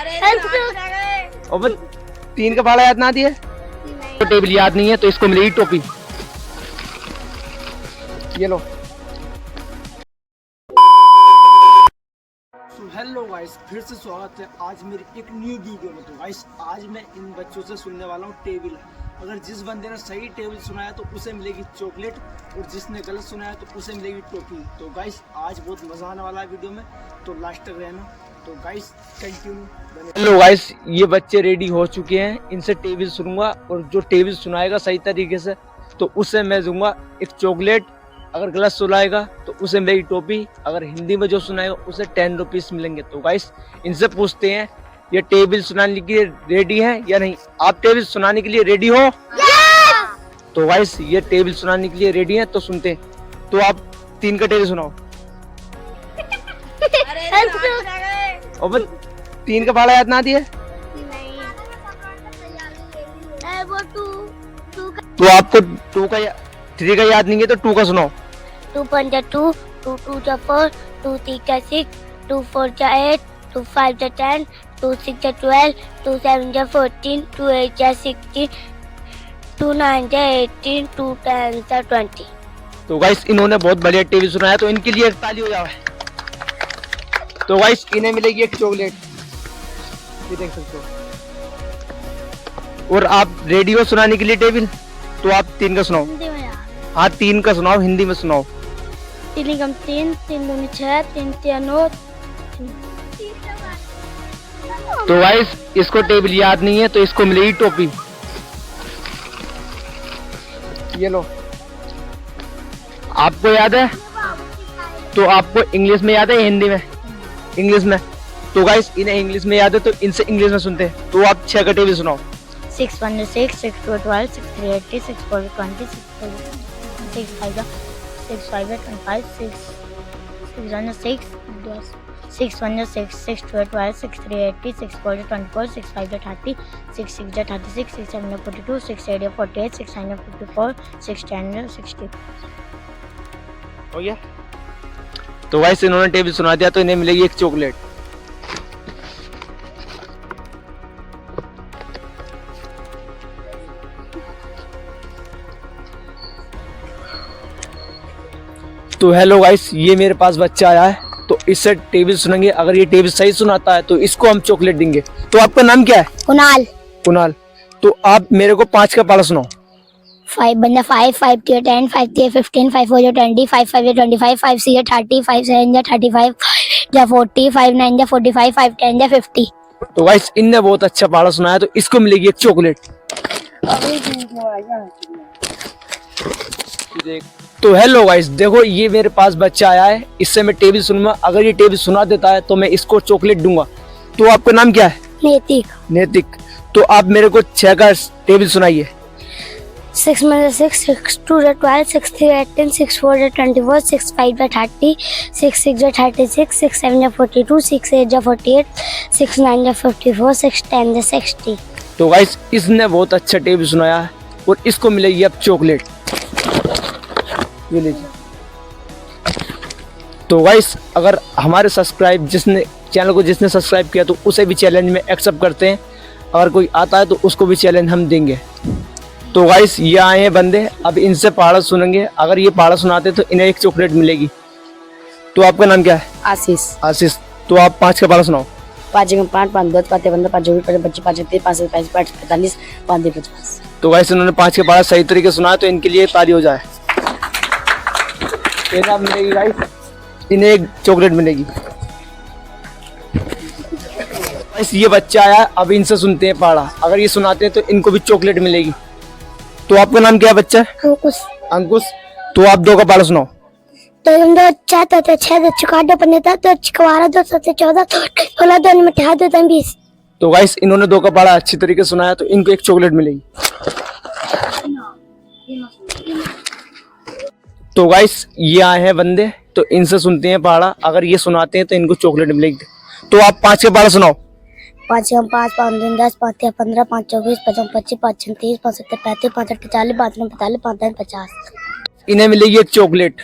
और 3 का पहाड़ा याद ना दिए तो टेबल याद नहीं है तो इसको मिलेगी टोपी। ये लो। हेलो गाइस, फिर से स्वागत है आज मेरी एक न्यू वीडियो में। तो गाइस आज मैं इन बच्चों से सुनने वाला हूँ टेबल। अगर जिस बंदे ने सही टेबल सुनाया तो उसे मिलेगी चॉकलेट और जिसने गलत सुनाया तो उसे मिलेगी टोपी। तो गाइस आज बहुत मजा आने वाला है वीडियो में, तो लास्ट तक रहना। तो गाइस कंटिन्यू। हेलो गाइस, ये बच्चे रेडी हो चुके हैं, इनसे टेबल सुनूंगा और जो टेबल सुनाएगा सही तरीके से तो उसे मैं दूंगा एक चॉकलेट। अगर गलत सुनाएगा तो उसे मिलेगी टोपी। अगर हिंदी में जो सुनाएगा उसे 10 रुपीज मिलेंगे। तो गाइस इनसे पूछते हैं ये टेबल सुनाने के लिए रेडी है या नहीं। आप टेबल सुनाने के लिए रेडी हो? तो गाइस ये टेबल सुनाने के लिए रेडी है तो सुनते हैं। तो आप 3 का टेबल सुनाओ। और 3 का पहाड़ा याद ना दिए तो आपको 3 का याद नहीं है तो 2 का सुनाओ। 2 1 2 2 2 4 2 3 6 2 4 8 2 5 10 2 6 12 2 7 14 2 8 16 2 9 18 2 10 20। तो गाइस इन्होंने बहुत बढ़िया टेबल सुनाया तो इनके लिए एक ताली हो जाए। तो गाइस इन्हें मिलेगी एक चॉकलेट, ये देख सकते हो। और आप रेडी हो सुनाने के लिए टेबल? तो आप 3 का सुनाओ। हाँ 3 का सुनाओ, हिंदी में सुनाओ। 3 कम 3 3 दूनी 6 3 3 9। तो गाइस इसको टेबल याद नहीं है तो इसको मिलेगी टोपी। ये लो। आपको याद है तो आपको इंग्लिश में याद है हिंदी में? इंग्लिश में। तो गाइस इन्हें इंग्लिश में याद है तो इनसे इंग्लिश में सुनते हैं। तो आप 6 का टेबल सुनाओ। 6 1 6 6 2 12 6 3 80 6 4 20 6 5 6 5 25 6 6 1 6 6 1 6 6 2 12 6 3 80 6 4 24 6 5 30 6 6 36 6 7 42 6 8 48 6 9 54 6 10 60। हो गया? तो गाइस इन्होंने टेबल सुना दिया तो इन्हें मिलेगी एक चॉकलेट। तो हेलो गाइस, ये मेरे पास बच्चा आया है तो इससे टेबल सुनेंगे। अगर ये टेबल सही सुनाता है तो इसको हम चॉकलेट देंगे। तो आपका नाम क्या है? कुणाल। कुणाल। तो आप मेरे को 5 का पहाड़ा सुनाओ। 5 बंदा 5 5 3 10 5 3 15 5 4 20 5 5 25 5 6 30 5 7 35 5 40 5 9 45 5 10 50। तो गाइस इनने बहुत अच्छा पहाड़ा सुनाया तो इसको मिलेगी एक चॉकलेट। तो हेलो गाइस, देखो ये मेरे पास बच्चा आया है, इससे मैं टेबल सुनूंगा। अगर ये टेबल सुना देता है तो मैं इसको चॉकलेट दूंगा। तो आपका नाम क्या है? नैतिक। नैतिक। तो आप मेरे को 6 का टेबल सुनाइए। 6 6 6 2 12 6 3 18 6 4 24 6 5 30 6 6 36 6 7 42 6 8 48 6 9 54 6 10 60। तो गाइस इसने बहुत अच्छा टेबल सुनाया है और इसको मिलेगी अब चॉकलेट। ये लीजिए। तो गाइस अगर हमारे चैनल को जिसने सब्सक्राइब किया तो उसे भी चैलेंज में एक्सेप्ट करते हैं। अगर कोई आता है तो उसको भी चैलेंज हम देंगे। तो गाइस ये आए हैं बंदे, अब इनसे पहाड़ा सुनेंगे। अगर ये पहाड़ा सुनाते तो इन्हें एक चॉकलेट मिलेगी। तो आपका नाम क्या है? आशीष। आशीष। तो आप 5 का पहाड़ा सुनाओ। 5 5 5 2 5 15 5 25 5 30 5 35 45 5 50। तो गाइस इन्होंने 5 के पहाड़ा सही तरीके सुनाया तो इनके लिए ताली हो जाए। इन्हें मिलेगी गाइस, इन्हें एक चॉकलेट मिलेगी। गाइस ये बच्चा आया, अब इनसे सुनते हैं पहाड़ा। अगर ये सुनाते हैं तो इनको भी चॉकलेट मिलेगी। तो आपका नाम क्या है बच्चा? अंकुश। अंकुश। तो आप 2 का पहाड़ा सुनाओ। तो 2 4 तो 6 2 चुका 2 15 2 12 2 7 14 16 2 में 18 2 20। तो गाइस इन्होंने 2 का पहाड़ा अच्छी तरीके से सुनाया तो इनको एक चॉकलेट मिलेगी। तो गाइस ये आए हैं बंदे तो इनसे सुनते हैं पहाड़ा। अगर ये सुनाते हैं तो इनको चॉकलेट मिलेगी। तो आप 5 का पहाड़ा सुनाओ। 5 5 5 10 5 15 5 24 25 25 5 30 5 70 35 5 40 45 45 5 50। इन्हें मिलेगी एक चॉकलेट।